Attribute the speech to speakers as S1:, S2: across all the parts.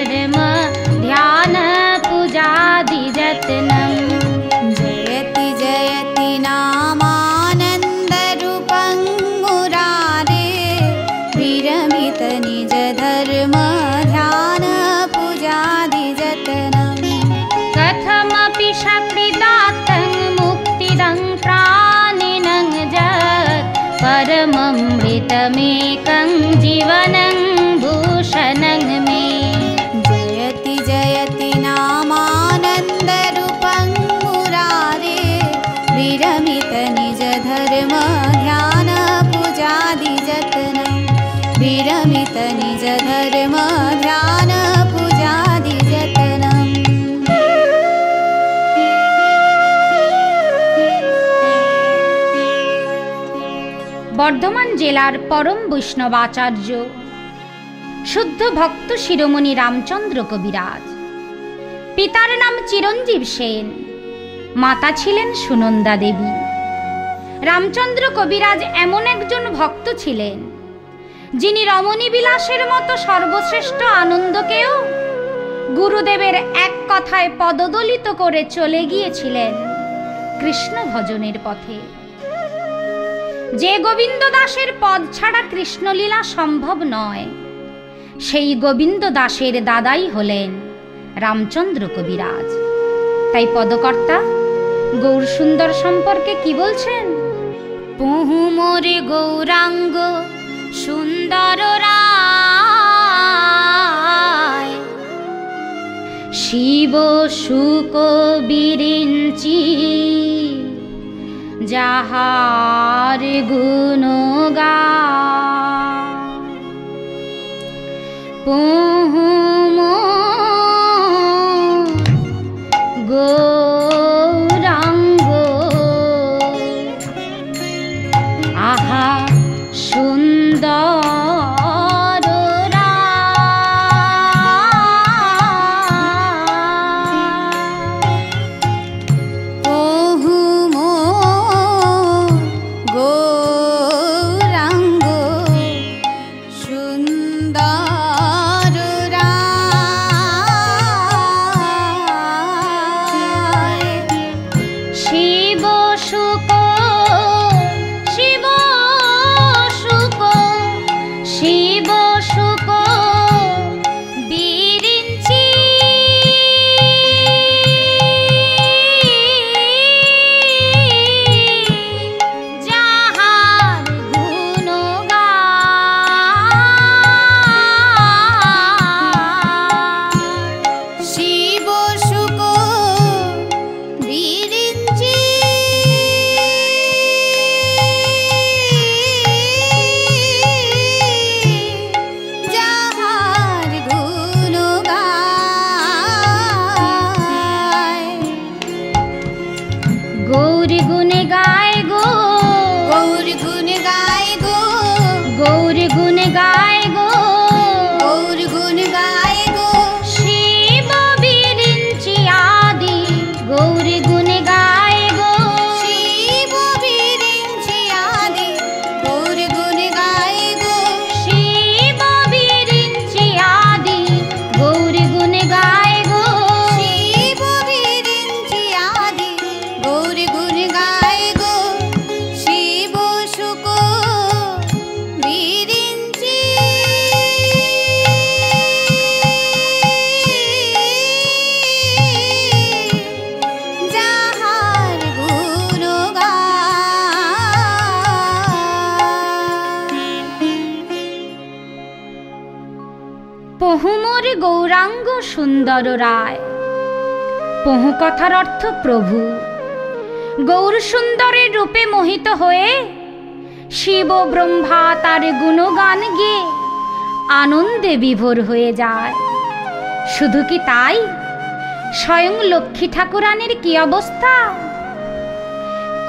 S1: धर्म ध्यान पूजादि जतनम्।
S2: जयति जयति नामानंद रूपं मुरारे, विरमित निज धर्म ध्यान पूजादि जतनम्।
S1: कथमपि शक्तिदातं मुक्तिदं प्राणिनं जत्, परममृतमेकं जीवनं भूषणं मे।
S2: जयति जयति नामानंद रूपं मुरारे, विरमित निज धर्म ध्यान पूजादि जतनम्। विरमित निज धर्म ध्यान पूजादि जतनम्।
S1: বর্ধমান জেলার পরম বৈষ্ণবাচার্য শুদ্ধ ভক্ত শিরোমণি রামচন্দ্র কবিরাজ। পিতার নাম চিরঞ্জীব সেন, মাতা ছিলেন সুনন্দা দেবী। রামচন্দ্র কবিরাজ এমন একজন ভক্ত ছিলেন যিনি রমণী বিলাসের মতো সর্বশ্রেষ্ঠ আনন্দকেও গুরুদেবের এক কথায় পদদলিত করে চলে গিয়েছিলেন কৃষ্ণ ভজনের পথে। যে গোবিন্দ দাসের পদ ছাড়া কৃষ্ণলীলা সম্ভব নয়, সেই গোবিন্দ দাসের দাদাই হলেন রামচন্দ্র কবিরাজ। তাই পদকর্তা গৌর সুন্দর সম্পর্কে কি বলছেন? পহু মোরে গৌরাঙ্গ সুন্দর রায়, শিব শুক বিরিঞ্চি যাহার গুণ গায়। পহু গৌরাঙ্গ আহা সুন্দর পহু মোর গৌরাঙ্গ সুন্দর রায়। পহু কথার অর্থ প্রভু। গৌর সুন্দরের রূপে মোহিত হয়ে শিব ব্রহ্মা তার গুণগান গেয়ে আনন্দে বিভোর হয়ে যায়। শুধু কি তাই, স্বয়ং লক্ষ্মী ঠাকুরানীর কি অবস্থা?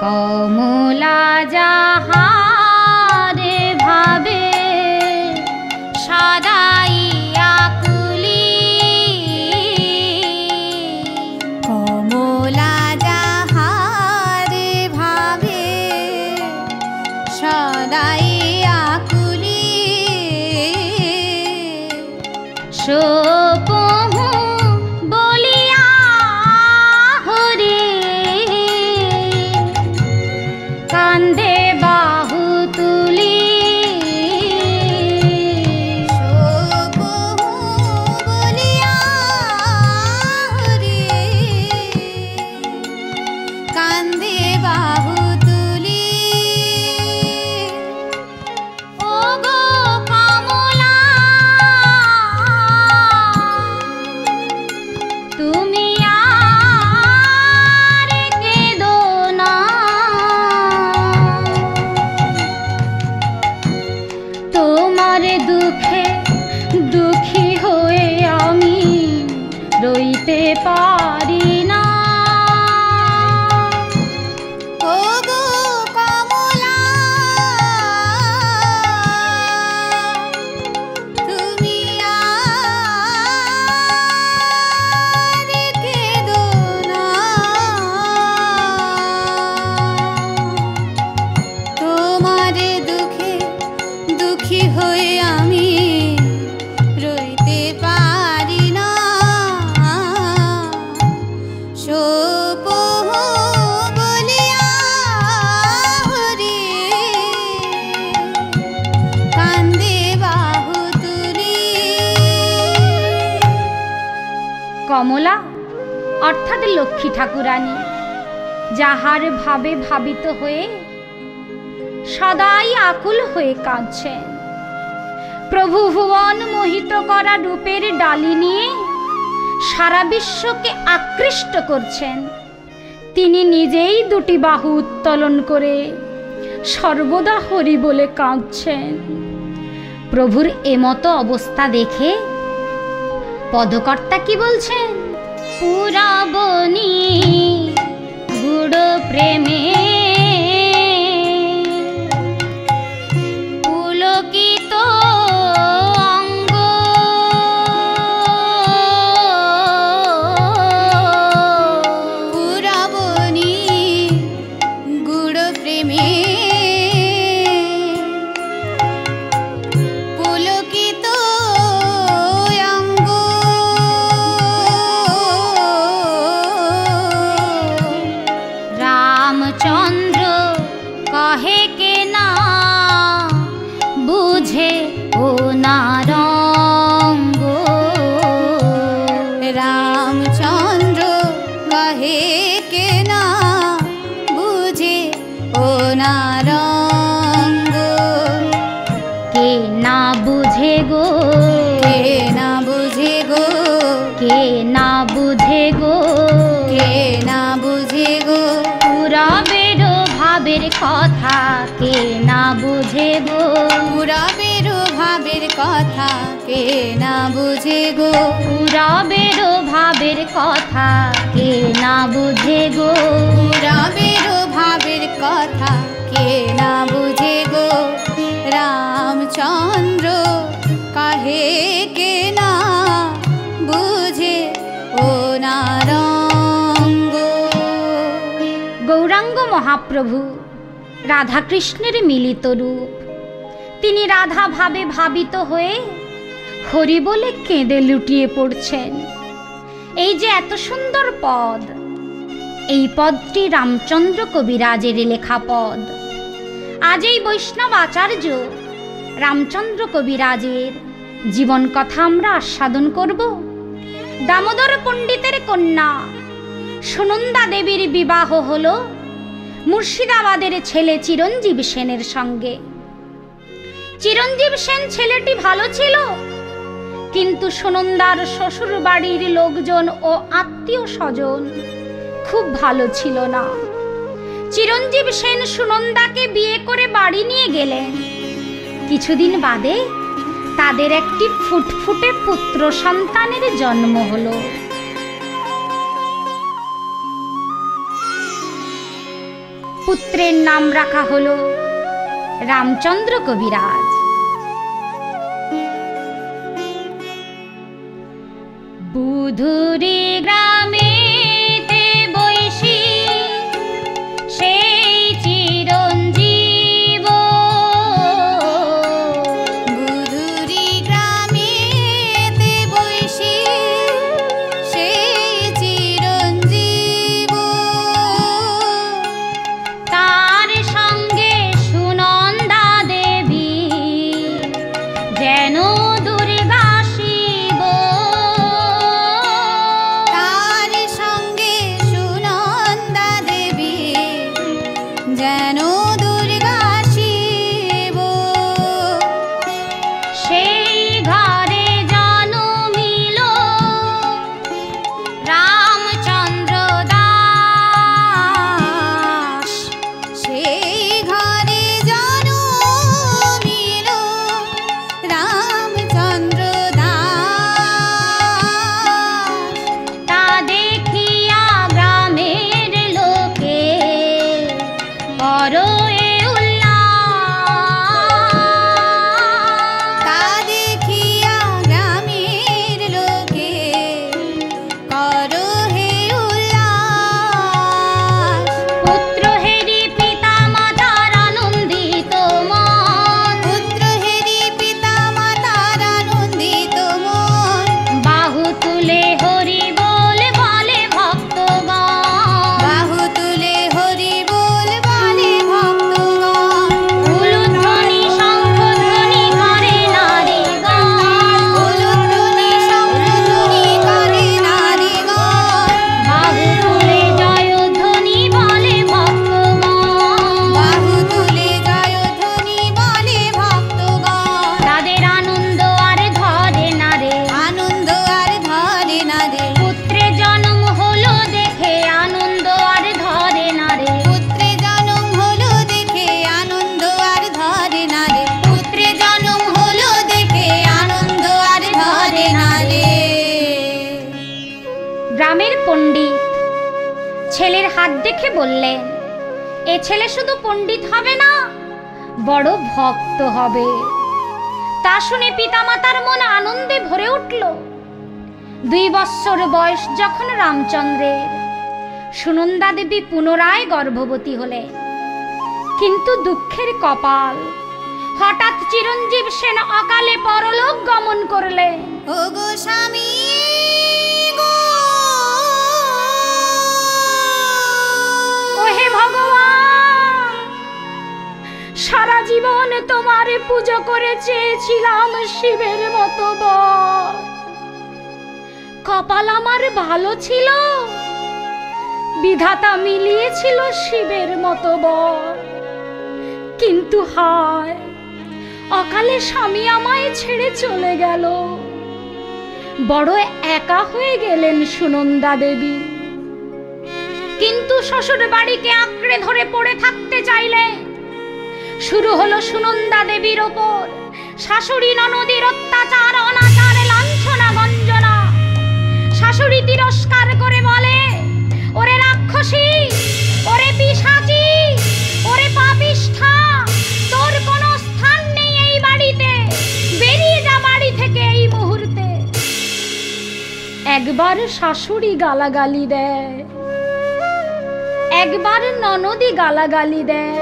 S1: কমলা যাহারে ভাবে সদাই আকুলি,
S2: কমলা যাহারে ভাবে সদাই আকুলি,
S1: সোপন পারি না।
S2: ওগো কমলা তুমি আর কেঁদো না, তোমার দুঃখে দুঃখী হয়ে আমি রইতে পারি না। শোপোহ বলিয়া হরি কান্দে বাহু তুলি।
S1: কমলা অর্থাৎ লক্ষ্মী ঠাকুরানী যাহার ভাবে ভাবিত হয়ে সদাই আকুল হয়ে কাঁদছেন। প্রভু ভুবন মোহিত করা রূপের ডালি নিয়ে সারা বিশ্বকে আকৃষ্ট করছেন। তিনি নিজেই দুটি বাহু উত্তোলন করে সর্বদা হরি বলে কাঁদছেন। প্রভুর এমতো অবস্থা দেখে পদকর্তা কি বলছেন? পুরাবনি গুড় প্রেমে পুলকিত অঙ্গ,
S2: পুরাবনি গুড় প্রেমে পুলকিত অঙ্গ,
S1: রামচন্দ্র কহে কে না বুঝে ও নারঙ্গ।
S2: রামচন্দ্র কহে কে না বুঝে ও নারঙ্গ।
S1: কে না বুঝে গো,
S2: কে না বুঝে গো,
S1: কে না বুঝে গো,
S2: কে না বুঝে গো,
S1: পুরাবের ভাবের কথা কে না বুঝে গো,
S2: পুরাবের ভাবের কথা কে না বুঝে গো,
S1: পুরাবের ভাবের কথা কে না বুঝে গো,
S2: পুরাবের ভাবের কথা কে না বুঝে গো। রামচন্দ্র কাহে কে না বুঝে ও নারঙ্গ।
S1: গৌরাঙ্গ মহাপ্রভু রাধাকৃষ্ণের মিলিত রূপ। তিনি রাধা ভাবে ভাবিত হয়ে হরি বলে কেঁদে লুটিয়ে পড়ছেন। এই যে এত সুন্দর পদ, এই পদটি রামচন্দ্র কবিরাজের লেখা পদ। আজ এই বৈষ্ণব আচার্য রামচন্দ্র কবিরাজের জীবন কথা আমরা আস্বাদন করব। দামোদর পণ্ডিতের কন্যা সুনন্দা দেবীর বিবাহ হলো মুর্শিদাবাদের ছেলে চিরঞ্জীব সেনের সঙ্গে। চিরঞ্জীব সেন ছেলেটি ভালো ছিল, কিন্তু সুনন্দার শ্বশুর বাড়ির লোকজন ও আত্মীয় স্বজন খুব ভালো ছিল না। চিরঞ্জীব সেন সুনন্দাকে বিয়ে করে বাড়ি নিয়ে গেলেন। কিছুদিন বাদে তাদের একটি ফুটফুটে পুত্র সন্তানের জন্ম হলো। পুত্রের নাম রাখা হলো রামচন্দ্র কবিরাজ। বুধুরি গ্রামেতে বৈশী সেই চিরঞ্জীব,
S2: বুধুরি গ্রামেতে বৈশী সেই চিরঞ্জীব,
S1: তার সঙ্গে সুনন্দা দেবী যেন দুর্গা শিব।
S2: তার
S1: দেখে বললেন, এ ছেলে শুধু পণ্ডিত হবে না, বড় ভক্ত হবে। তা শুনে পিতামাতার মন আনন্দে ভরে উঠল। 2 বৎসর বয়স যখন রামচন্দ্রের, সুনন্দা দেবী পুনরায় গর্ভবতী হলেন। কিন্তু দুঃখের কপাল, হঠাৎ চিরঞ্জীব সেন অকালে পরলোক গমন করলেন।
S2: ও গো স্বামী গো,
S1: ওহে ভগবান, সারা জীবন তোমারে পুজো করে চেয়েছিলাম শিবের মতো বর। কপাল আমার ভালো ছিল, বিধাতা মিলিয়েছিল শিবের মতো বর। কিন্তু হায়, অকালে স্বামী আমায় ছেড়ে চলে গেল। বড় একা হয়ে গেলেন সুনন্দা দেবী। কিন্তু শ্বশুর বাড়িকে আঁকড়ে ধরে পড়ে থাকতে চাইলে শুরু হলো সুনন্দা দেবীর ওপর শাশুড়ি ননদের অত্যাচার, অনাচার, লাঞ্ছনা, গঞ্জনা। শাশুড়ি তিরস্কার করে বলে, ওরে রাক্ষসী, ওরে পিশাচী, ওরে পাপিষ্ঠা, তোর কোনো স্থান নেই এই বাড়িতে, বেরিয়ে যা বাড়ি থেকে এই মুহূর্তে। একবার শাশুড়ি গালাগালি দেয়, একবার ননদি গালাগালি দেয়।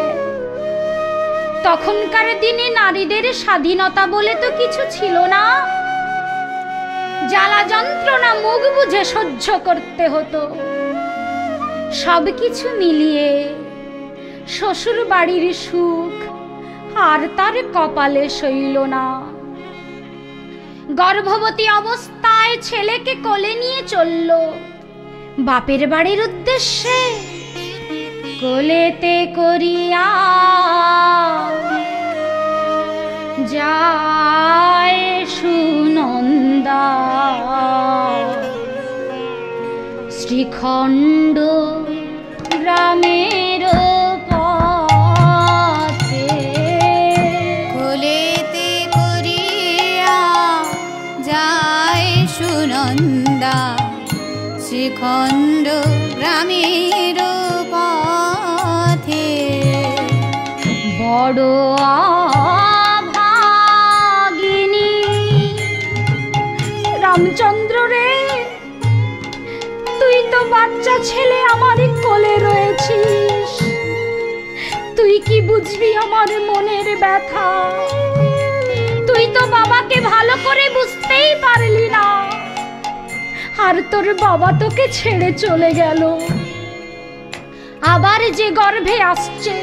S1: তখনকার দিনে নারীদের স্বাধীনতা বলে তো কিছু ছিল না। জ্বালা যন্ত্রণা মুখ বুঝে সহ্য করতে হতো। সবকিছু মিলিয়ে শ্বশুর বাড়ির সুখ আর তার কপালে সইল না। গর্ভবতী অবস্থায় ছেলেকে কোলে নিয়ে চলল বাপের বাড়ির উদ্দেশ্যে। কোলেতে করিয়া যায় সুনন্দা, শ্রীখণ্ড গ্রামের পথে।
S2: কোলেতে করিয়া যায় সুনন্দা, শ্রীখণ্ড গ্রামের পথে।
S1: বড় অভাগিনী রামচন্দ্র রে, তুই তো বাচ্চা ছেলে আমার কোলে রয়েছিস, তুই কি বুঝবি আমার মনের ব্যথা? তুই তো বাবাকে ভালো করে বুঝতেই পারলি না, আর তোর বাবা তোকে ছেড়ে চলে গেল। আবার যে গর্ভে আসছে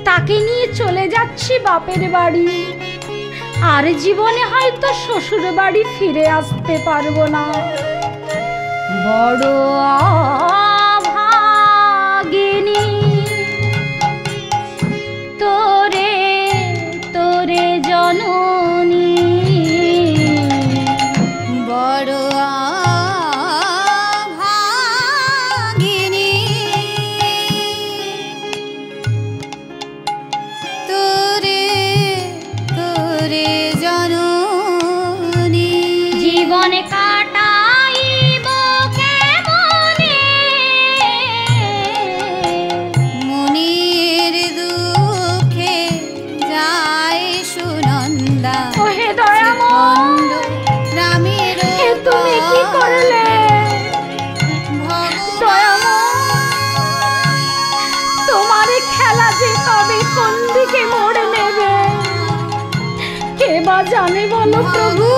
S1: তাকে নিয়ে চলে যাচ্ছি বাপের বাড়ি, আর জীবনে হয়তো শ্বশুর বাড়ি ফিরে আসতে পারবো না। বড় অভাগিনী তোরে, তোরে জননী।
S2: বড় অভাগিনী তোরে, তোরে জননী।
S1: জীবন কাটাইব কেমনে,
S2: মনের দুঃখে যায় সুনন্দা।
S1: ওহে দয়াময়,
S2: রামের
S1: এ তুমি কি করলে? তোমার খেলা যে কবে কোন দিকে মোড় নেবে কে বা জানে বলো প্রভু।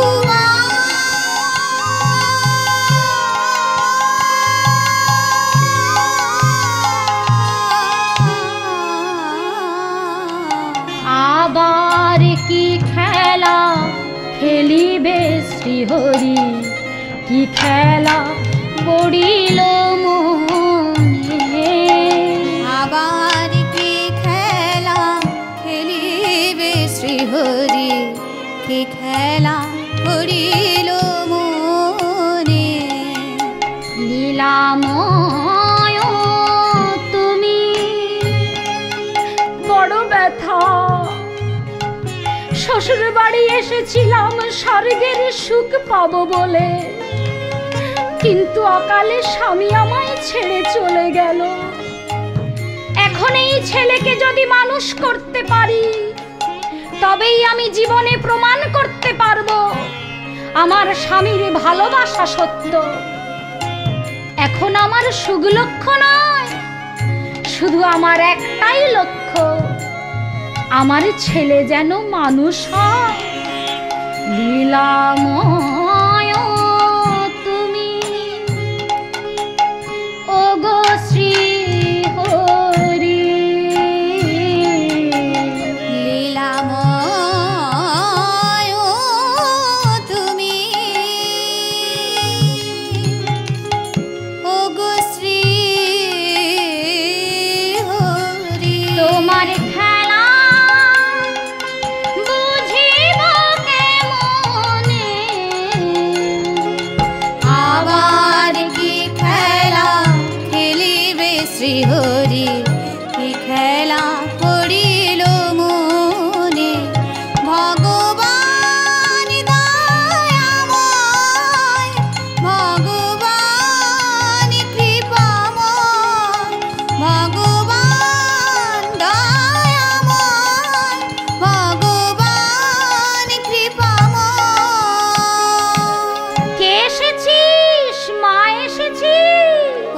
S1: আবার কি খেলা খেলিবে শ্রীহরি, কি খেলা পড়িল মনে।
S2: আবার কি খেলা খেলিবে শ্রীহরি, কি খেলা পড়িল মনে।
S1: লীলাময় তুমি, বড় ব্যথা। শ্বশুর বাড়ি এসেছিলাম স্বর্গের সুখ পাবো বলে, কিন্তু অকালে স্বামী আমায় ছেড়ে চলে গেল। এখন এই ছেলেকে যদি মানুষ করতে পারি, তবেই আমি জীবনে প্রমাণ করতে পারবো আমার স্বামীর ভালোবাসা সত্য। এখন আমার সুখ লক্ষ্য নয়, শুধু আমার একটাই লক্ষ্য, আমার ছেলে যেন মানুষ হয়। লীলাময় তুমি ওগো শ্রী হরি,
S2: লীলাময় তুমি ওগো শ্রী হরি।
S1: তোমার খেলা বুঝিব কেমনে,
S2: আবার কি খেলা খেলিবে শ্রী হরি, কি খেলা করিল মনে। ভগবান দয়াময়, ভগবান কৃপাময়, ভগবান দয়াময়, ভগবান কৃপাময়।
S1: কে এসেছিস? মা এসেছি।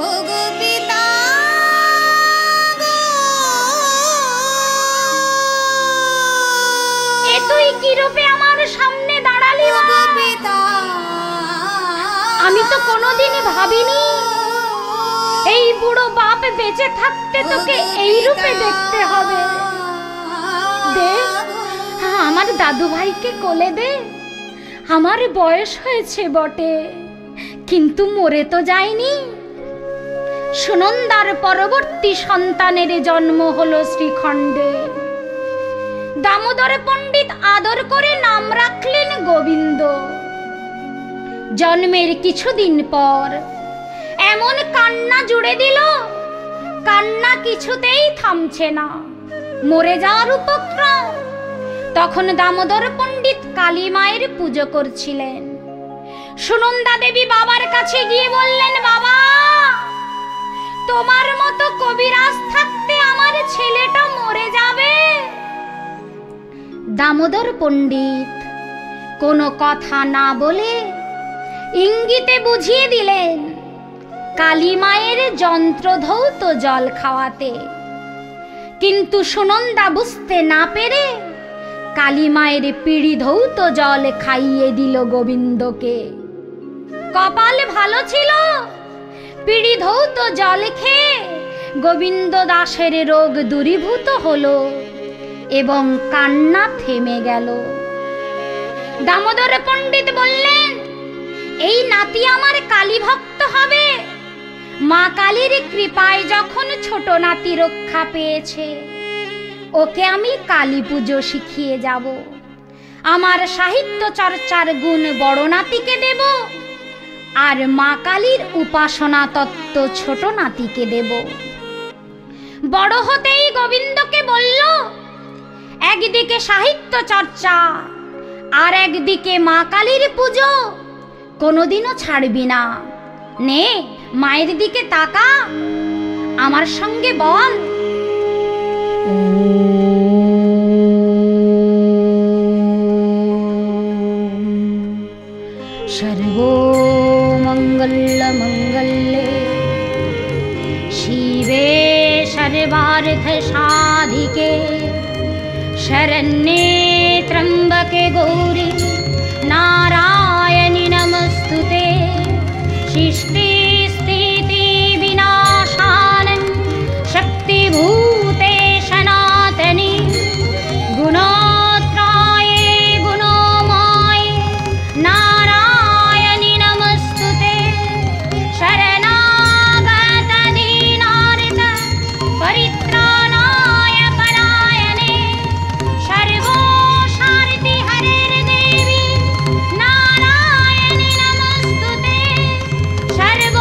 S2: ওগো পিতা গো,
S1: এ তুই কি রূপে আমার সামনে দাঁড়ালি মা?
S2: ওগো পিতা,
S1: আমি তো কোনোদিনই ভাবিনি এই বুড়ো বাপ বেঁচে থাকতে তোকে এই রূপে দেখতে হবে। দে, আমার দাদু ভাইকে কোলে দে। আমার বয়স হয়েছে বটে, কিন্তু মরে তো যায়নি। সুনন্দার পরবর্তী সন্তানের জন্ম হলো শ্রীখণ্ডে। দামোদর পণ্ডিত আদর করে নাম রাখলেন গোবিন্দ। জন্মের কিছুদিন পর এমন কান্না জুড়ে দিল, কান্না কিছুতেই থামছে না, মরে যাওয়ার উপক্রম। তখন দামোদর পণ্ডিত কালী মায়ের পুজো করছিলেন। সুনন্দা দেবী বাবার কাছে গিয়ে বললেন, বাবা, তোমার মতো কবিরাজ থাকতে আমার ছেলেটা মরে যাবে। দামোদর পণ্ডিত কোনো কথা না বলে ইঙ্গিতে বুঝিয়ে দিলেন কালী মায়ের যন্ত্রধৌত জল খাওয়াতে। কিন্তু সুনন্দা বুঝতে না পেরে কালী মায়ের পিড়ি ধৌত জল খাইয়ে দিল গোবিন্দকে। কপাল ভালো ছিল, পিড়ি ধৌত জল খেয়ে গোবিন্দ দাসের রোগ দূরীভূত হলো এবং কান্না থেমে গেল। দামোদর পণ্ডিত বললেন, এই নাতি আমার কালী ভক্ত হবে। মা কালীর কৃপায় যখন ছোট নাতি রক্ষা পেয়েছে, ওকে আমি কালী পুজো শিখিয়ে যাব। আমার সাহিত্য চর্চার গুণ বড় নাতিকে দেব, আর মা কালীর উপাসনা তত্ত্ব ছোট নাতিকে দেব। বড় হতেই গোবিন্দকে বলল, একদিকে সাহিত্য চর্চা আর একদিকে মা কালীর পুজো কোনোদিনও ছাড়বি না। নে, মায়ের দিকে তাকা, আমার সঙ্গে বল। সর্বমঙ্গলমঙ্গলে শিবে সর্বার্থ সাধিকে শরণ্যে ত্র্যম্বকে গৌরি নারায়ণি নমস্তুতে। সৃষ্টি স্থিতি বিনাশানং শক্তিভূতে সনাতনি গুণোত্রায়ে গুণময়ে নারায়ণি নমস্তুতে। শরণাগত দীনার্ত পরিত্রাণায় পরায়ণে সর্বশান্তি হরের দেবী নারায়ণি নমস্তুতে। সর্ব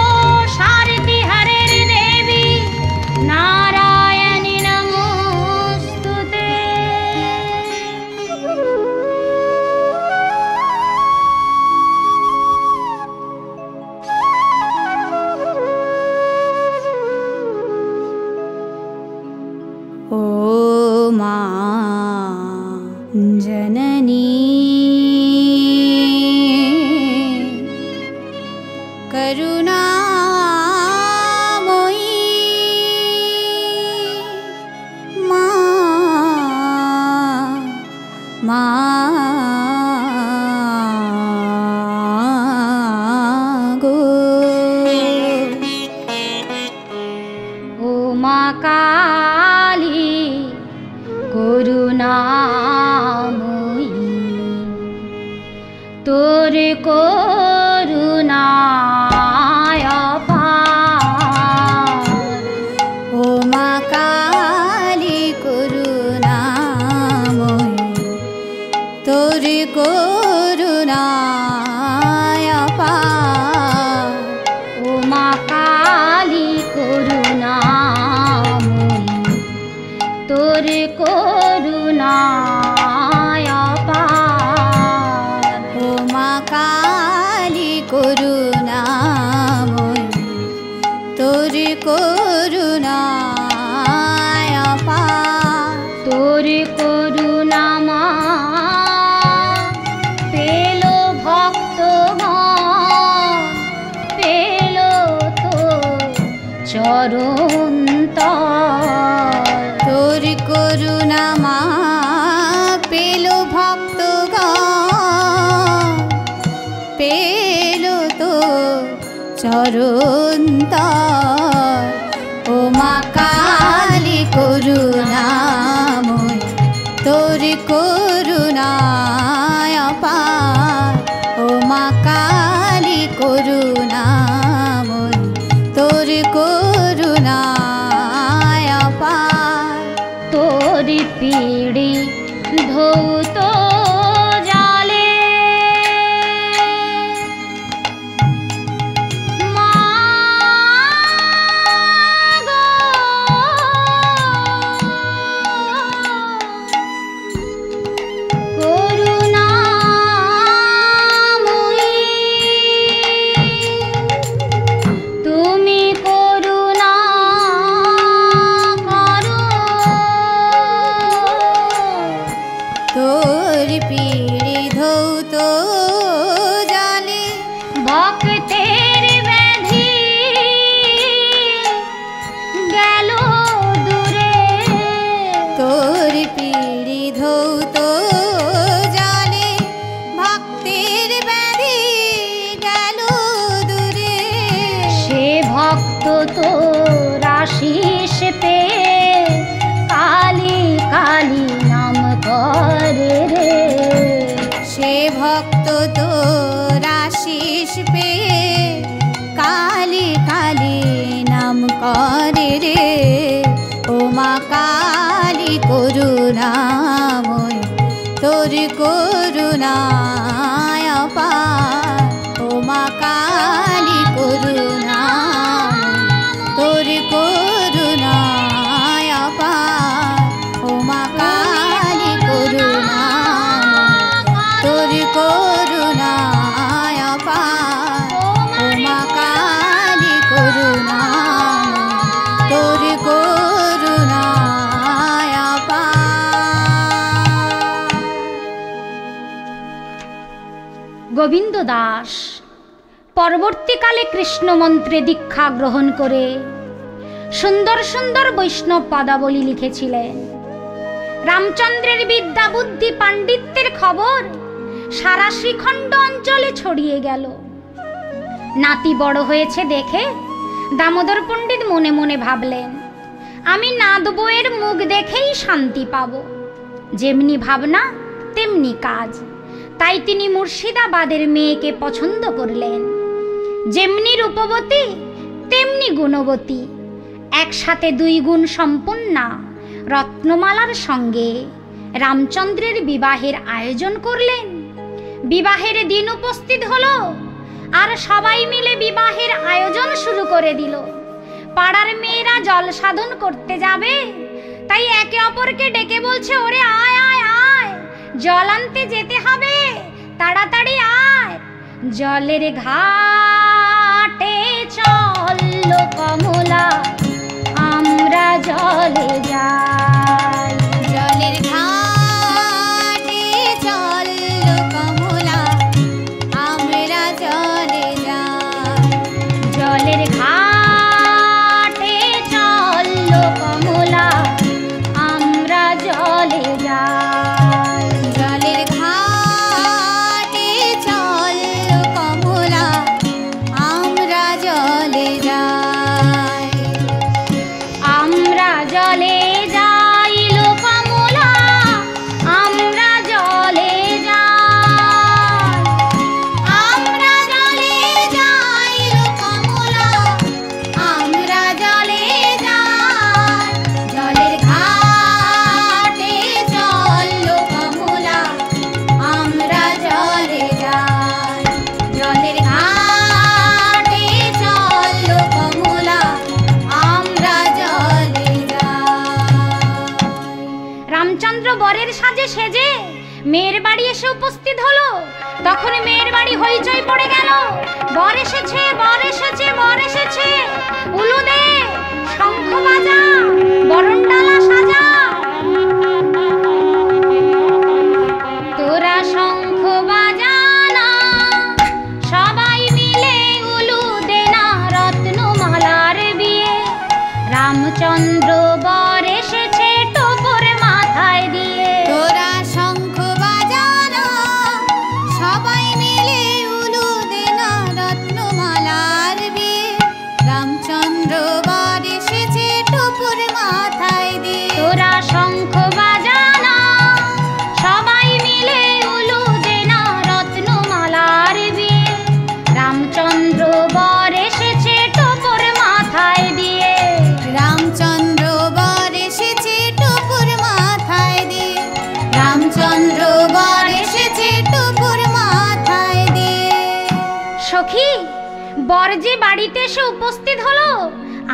S2: जननी करुणामयी गो
S1: ओ माँ काली করুণাময়ী তোর করুণায় অপার।
S2: ও মা কালী করুণাময়ী তোর করুণায় অপার।
S1: ও মা কালী করুণাময়ী তোর করুণায় অপার।
S2: ও মা কালী করুণাময়ী তোর করুণায় অপার।
S1: তোর করুণা মা পেল ভক্তগণ, পেল তো চরণ তল।
S2: তোর করুণা মা পেল ভক্তগণ, পেল তো চরণ তল। ও মা কালী করুণাময়ী তোর করুণায় অপার। ও মা কালী করুণাময়ী তোর করুণায় অপার।
S1: তোর পিড়ি ধৌত জালে মা গো, করুণাময়ী তুমি করুণা করো।
S2: তোর পিড়ি ধৌত জালে
S1: ভক্তের ব্যাধি গেল দূরে।
S2: তোর পিড়ি ধৌত জালে ভক্তের ব্যাধি গেল দূরে।
S1: সে ভক্ত তোর আশিস পেয়ে কালী কালী নাম করে রে।
S2: সে ভক্ত তোর আশিস পেয়ে কালী কালী নাম করে রে। ও মা কালী করুণাময়ী তোর করুণায় অপার। ও মা কালী করুণাময়ী তোর করুণায় অপার। ও মা কালী করুণাময়ী তোর করুণায় অপার। ও মা কালী করুণাময়ী তোর করুণায় অপার।
S1: গোবিন্দ দাস পরবর্তীকালে কৃষ্ণ মন্ত্রে দীক্ষা গ্রহণ করে সুন্দর সুন্দর বৈষ্ণব পদাবলী লিখেছিলেন। রামচন্দ্রের বিদ্যা বুদ্ধি পাণ্ডিত্যের খবর সারা শ্রীখণ্ড অঞ্চলে ছড়িয়ে গেল। নাতি বড় হয়েছে দেখে দামোদর পণ্ডিত মনে মনে ভাবলেন, আমি নাদ বউয়ের মুখ দেখেই শান্তি পাব। যেমনি ভাবনা তেমনি কাজ। তাই তিনি মুর্শিদাবাদের মেয়েকে পছন্দ করলেন। যেমনি রূপবতী তেমনি গুণবতী, একসাথে দুই গুণ সম্পন্না রত্নমালার সঙ্গে রামচন্দ্রের বিবাহের আয়োজন করলেন। বিবাহের দিন উপস্থিত হলো, আর সবাই মিলে বিবাহের আয়োজন শুরু করে দিল। পাড়ার মেয়েরা জল সাধন করতে যাবে, তাই একে অপরকে ডেকে বলছে, ওরে আয় আয় আয়, জল আনতে যেতে হবে, তাড়াতাড়ি আয়। জলের ঘাটে চললো কমলা, আমরা জলে যাই।
S2: জলের ঘাটে
S1: যে মেয়ের বাড়ি এসে উপস্থিত হলো, তখন মেয়ের বাড়ি হইচই পড়ে গেল। বর এসেছে, বর এসেছে, বর এসেছে, উলু দে, শঙ্খ বাজা, বরণডালা সাজা। তোরা শঙ্খ বাজানা, সবাই মিলে উলু দে না, রত্নমালার বিয়ে। রামচন্দ্র বর এসেছে টোপর মাথায় দিয়ে।
S2: তোরা শঙ্খ বাজানা, সবাই মিলে উলু দে না, রত্নমালার বিয়ে। রামচন্দ্র বর এসেছে টোপর মাথায় দিয়ে।
S1: তোরা শঙ্খ বাজানা, সবাই মিলে উলু দে না, রত্নমালার বিয়ে। রামচন্দ্র বর এসেছে টোপর মাথায় দিয়ে।
S2: রামচন্দ্র বর এসেছে টোপর মাথায় দিয়ে। রামচন্দ্র বর এসেছে টোপর মাথায় দিয়ে।
S1: সখী, বর যে বাড়িতে এসে উপস্থিত হলো,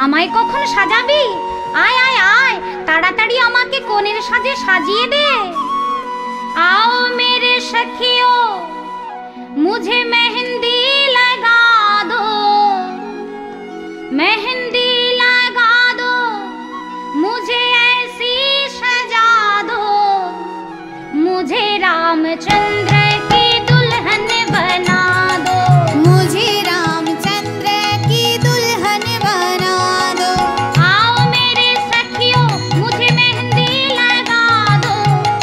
S1: আমায় কখন সাজাবি? আয় আয় আয়, তাড়াতাড়ি আমাকে কনের সাজে সাজিয়ে দে। आओ मेरे सखियो, मुझे मेहंदी लगा दो, मेहंदी लगा दो, मुझे ऐसी सजा दो, मुझे रामचंद्र की दुल्हन बना दो।
S2: मुझे रामचंद्र की दुल्हन बना दो।
S1: आओ मेरे सखियों, मुझे मेहंदी लगा दो,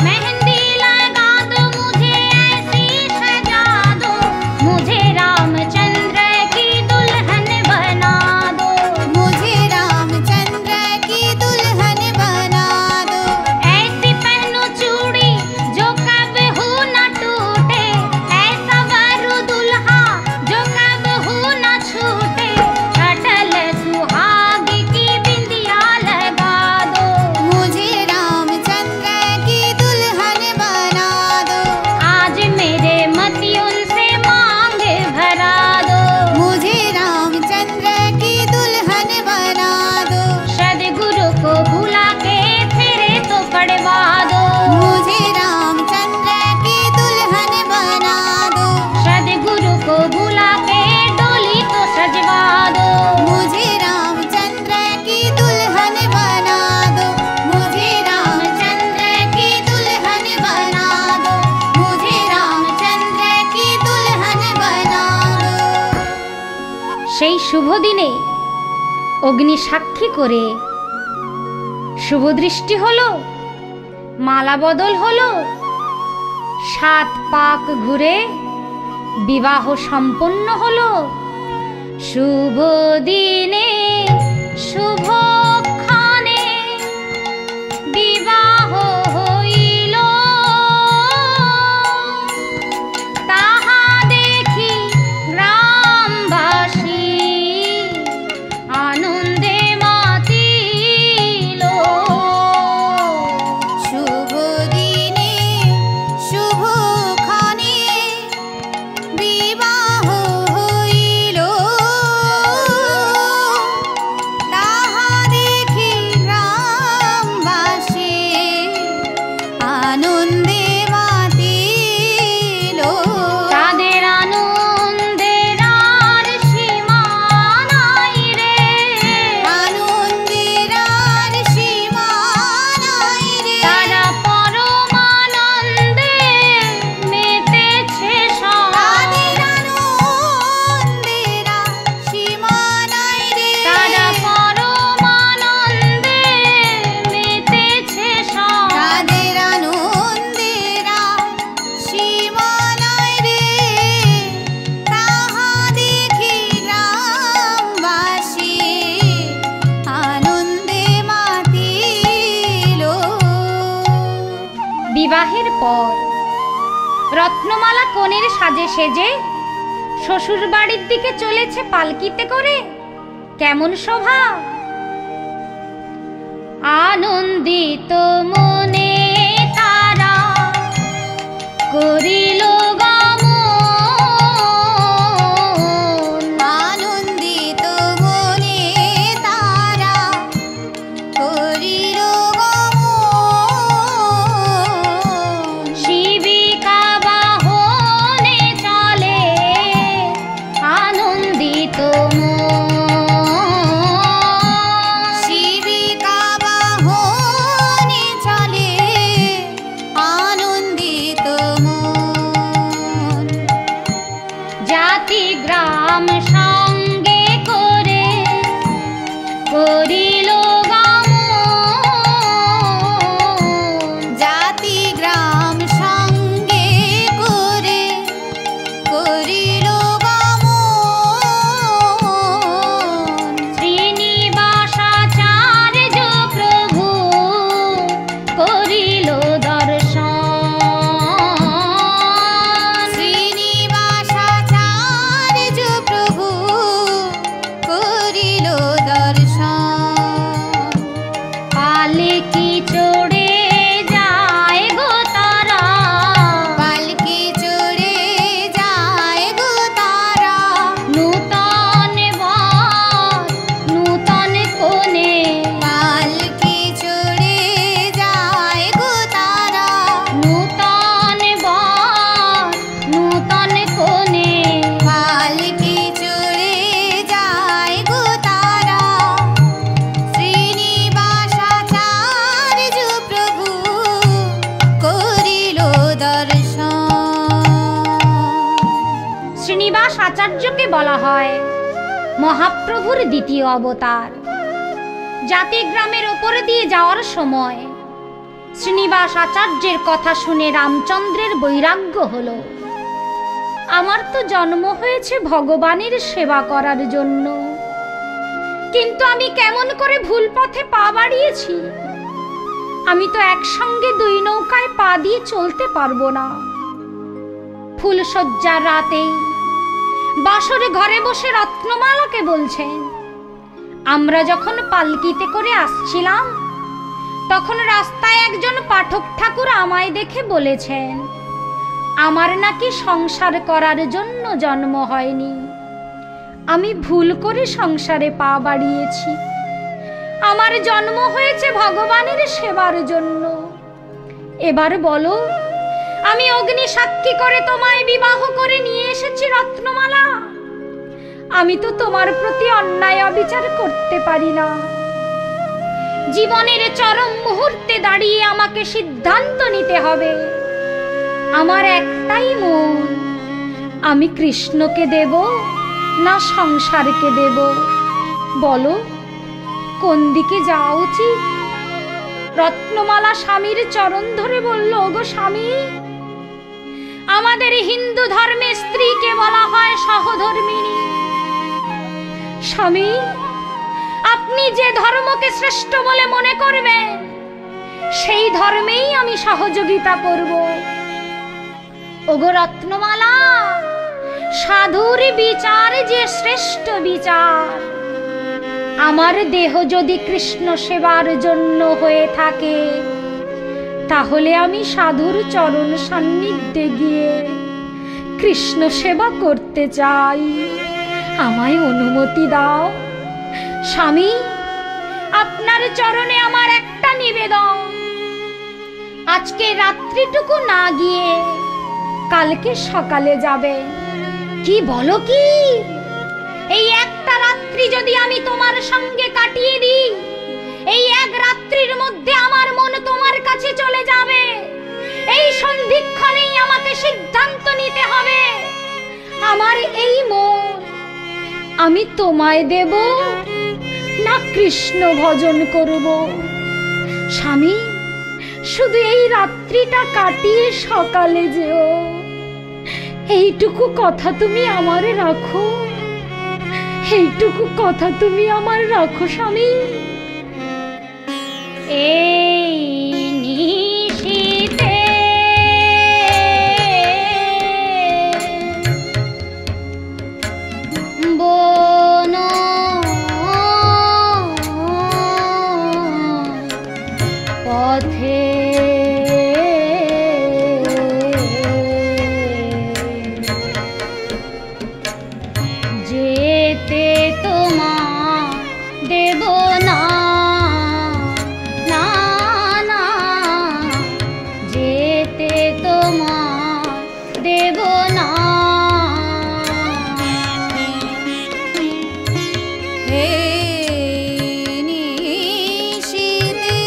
S1: मेहंदी लगा दो, मुझे ऐसी सजा दो, मुझे रामचंद्र की दुल्हन बना दो।
S2: मुझे रामचंद्र की दुल्हन बना दो।
S1: ऐसी पहनो चूड़ी जो कबहू न टूटे, ऐसा वर दुल्हा जो कबहू न छूटे, अटल सुहाग की बिंदिया लगा दो।
S2: मुझे रामचंद्र की दुल्हन बना दो।
S1: आज मेरे मतियों से मांग भरा दो।
S2: मुझे रामचंद्र की दुल्हन बना दो।
S1: सदगुरु को बुला के फेरे तो पड़वा दो।
S2: मुझे रामचंद्र की दुल्हन बना दो।
S1: सदगुरु को बुला के डोली तो सजवा दो।
S2: मुझे रामचंद्र की दुल्हन बना दो। मुझे रामचंद्र की दुल्हन बना दो। मुझे रामचंद्र की दुल्हन बना दो।
S1: সেই শুভ দিনে অগ্নি সাক্ষী করে শুভ দৃষ্টি হলো, মালা বদল হলো, 7 পাক ঘুরে বিবাহ সম্পন্ন হলো। শুভ দিনে শুভক্ষণে বিবাহ হইল, তাহা দেখি গ্রামবাসী আনন্দে মাতিল।
S2: শুভ দিনে শুভক্ষণে বিবাহ হইল, তাহা দেখি গ্রামবাসী আনন্দে মাতিল।
S1: তাদের আনন্দের আর সীমা নাই রে,
S2: আনন্দের আর সীমা নাই রে।
S1: তারা পরমানন্দে মেতেছে সব।
S2: তাদের আনন্দের আর সীমা নাই রে।
S1: তারা পরমানন্দে মেতেছে সব।
S2: তাদের আনন্দের আর সীমা নাই রে, তাহা দেখি গ্রামবাসী আনন্দে মাতিল।
S1: বিবাহের পর রত্নমালা কনের সাজে সেজে শ্বশুর বাড়ির দিকে চলেছে পালকিতে করে। কেমন শোভা! আনন্দিত মনে তারা করিল গমন,
S2: আনন্দিত মনে তারা করিল গমন।
S1: শ্রীনিবাস আচার্যকে বলা হয় মহাপ্রভুর দ্বিতীয় অবতার। জাতিগ্রামের ওপরে দিয়ে যাওয়ার সময় শ্রীনিবাস আচার্যের কথা শুনে রামচন্দ্রের বৈরাগ্য হলো। আমার তো জন্ম হয়েছে ভগবানের সেবা করার জন্য, কিন্তু আমি কেমন করে ভুল পথে পা বাড়িয়েছি। আমি তো একসঙ্গে দুই নৌকায় পা দিয়ে চলতে পারবো না। ফুলশয্যার রাতে বাসরে ঘরে বসে রত্নমালাকে বলছেন, আমরা যখন পালকিতে করে আসছিলাম তখন রাস্তায় একজন পাঠক ঠাকুর আমায় দেখে বলেছেন, আমার নাকি সংসার করার জন্য জন্ম হয়নি, আমি ভুল করে সংসারে পা বাড়িয়েছি। আমার জন্ম হয়েছে ভগবানের সেবার জন্য। এবার বলো, আমি অগ্নি সাক্ষী করে তোমায় বিবাহ করে নিয়ে এসেছি রত্নমালা। আমি তো তোমার প্রতি অন্যায় অবিচার করতে পারি না। জীবনের চরম মুহূর্তে দাঁড়িয়ে আমাকে সিদ্ধান্ত নিতে হবে। আমার একটাই মন, আমি কৃষ্ণকে দেব না সংসারকে দেব? বলো, কোন দিকে যাওয়া উচিত? রত্নমালা স্বামীর চরণ ধরে বলল, ওগো স্বামী, আমাদের হিন্দু ধর্মে স্ত্রীকে বলা হয় সহধর্মিণী। স্বামী, আপনি যে ধর্মকে শ্রেষ্ঠ বলে মনে করবেন সেই ধর্মেই আমি সহযোগিতা করব। ওগো রত্নমালা, সাধুর বিচার যে শ্রেষ্ঠ বিচার। আমার দেহ যদি কৃষ্ণ সেবার জন্য হয়ে থাকে, তাহলে আমি সাধুর চরণ সান্নিধ্যে গিয়ে কৃষ্ণ সেবা করতে চাই। আমায় অনুমতি দাও। স্বামী, আপনার চরণে আমার একটা নিবেদন, আজকে রাত্রিটুকু না গিয়ে কালকে সকালে যাবে। কি বলো কি? এই একটা রাত্রি যদি আমি তোমার সঙ্গে কাটিয়ে দিই, এই এক রাত্রির মধ্যে আমার মন তোমার কাছে চলে যাবে। এই সন্ধিক্ষণেই আমাকে সিদ্ধান্ত নিতে হবে। আমার এই মন আমি তোমায় দেব না কৃষ্ণ ভজন করব? স্বামী, শুধু এই রাত্রিটা কাটিয়ে সকালে যেও, এইটুকু কথা তুমি আমার রাখো। এইটুকু কথা তুমি আমার রাখো স্বামী। এই নিশীথে বন পথে যেতে তোমার দেব না, না না, যেতে তোমার দেব না।
S2: হে নিশীথে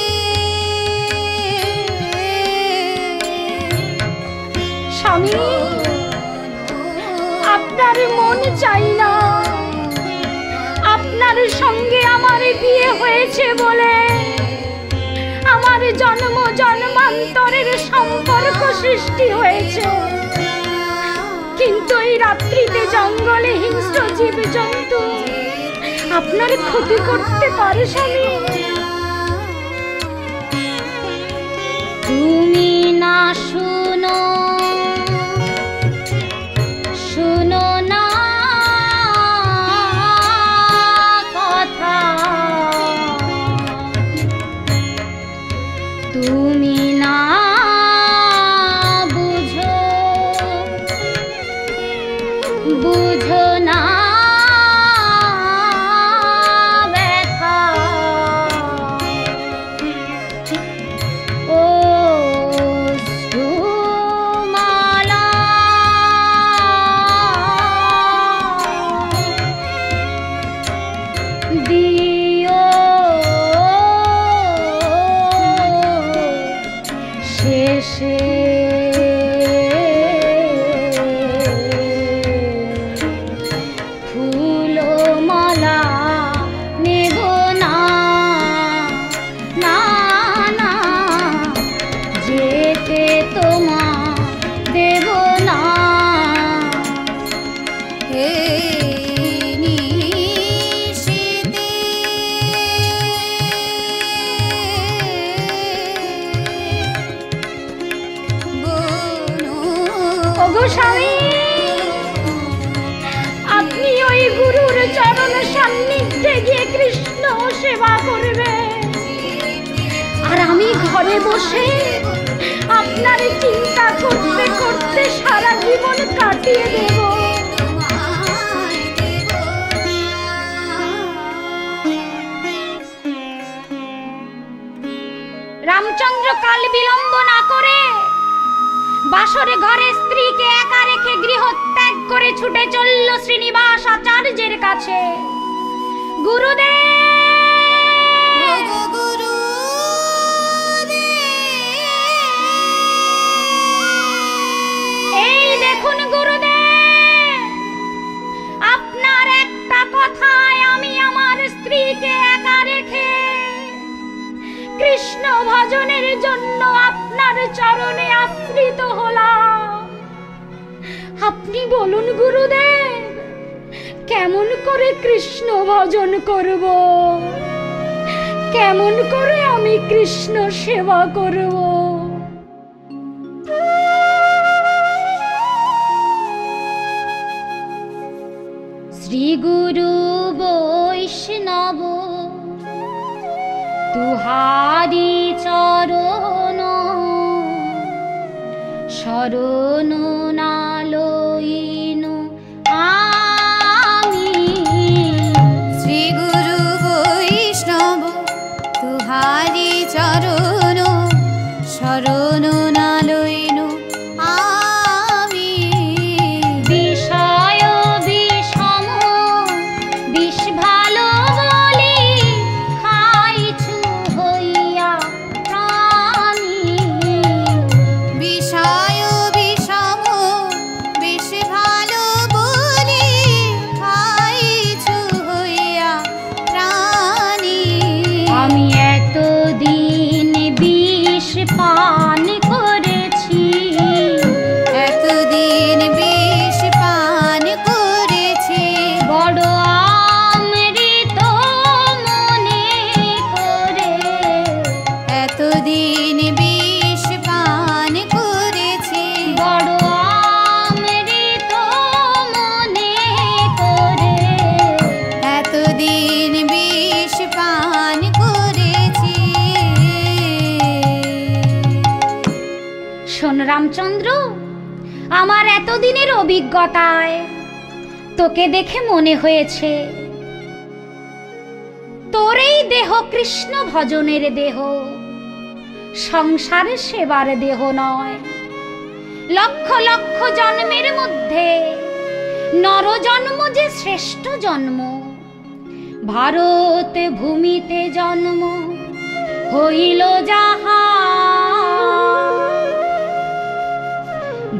S1: স্বামী, আপনার মন চাই না। আপনার সঙ্গে আমার বিয়ে হয়েছে বলে আমার জন্ম জন্মান্তরের সম্পর্ক সৃষ্টি হয়েছে, কিন্তু এই রাত্রিতে জঙ্গলে হিংস্র জীবজন্তু আপনার ক্ষতি করতে পারে স্বামী। তুমি না শুনো, শুনো না কথা, তুমি না বুঝো, বুঝো না ব্যথা। ও স্বামী, আপনি ওই গুরুর চরণ সান্নিধ্যে গিয়ে কৃষ্ণ সেবা করবে, আর আমি ঘরে বসে আপনার চিন্তা করতে করতে সারা জীবন কাটিয়ে দেব। রামচন্দ্র কাল বিলম্ব না করে বাসরে ঘরে স্ত্রীকে একা রেখে গৃহ ত্যাগ করে ছুটে চলল শ্রীনিবাস আচার্যের কাছে। গুরুদেব, এই দেখুন গুরুদেব, আপনার একটা কথায় আমি আমার স্ত্রীকে একা রেখে কৃষ্ণ ভজনের জন্য আপনার চরণে আশ্রিত হলাম। আপনি বলুন গুরুদেব, কেমন করে কৃষ্ণ ভজন করব, কেমন করে আমি কৃষ্ণ সেবা করব? শ্রী গুরু বৈষ্ণব তুহারি চরণ শরণ না লইনু আমি।
S2: শ্রী গুরু বৈষ্ণব তুহারি চরণ শরণ না লইনু আমি।
S1: বিষয় বিষম বিষ ভালো বলি খাইছু হইয়া প্রাণী।
S2: বিষয় বিষম বিষ ভালো বলি খাইছু হইয়া প্রাণী।
S1: আমি এতদিন বিষ পান করেছি,
S2: এতদিন বিষ পান করেছি,
S1: বড় অমৃত মনে করে।
S2: এতদিন বিষ পান করেছি,
S1: বড় অমৃত মনে করে।
S2: এতদিন বিষ পান করেছি।
S1: শোন রামচন্দ্র, আমার এতদিনের অভিজ্ঞতায় তোকে দেখে মনে হয়েছে তোর এই দেহ কৃষ্ণ ভজনের দেহ, সংসার সেবার দেহ নয়। লক্ষ লক্ষ জন্মের মধ্যে নর জন্ম যে শ্রেষ্ঠ জন্ম। ভারত ভূমিতে জন্ম হইল যাহা,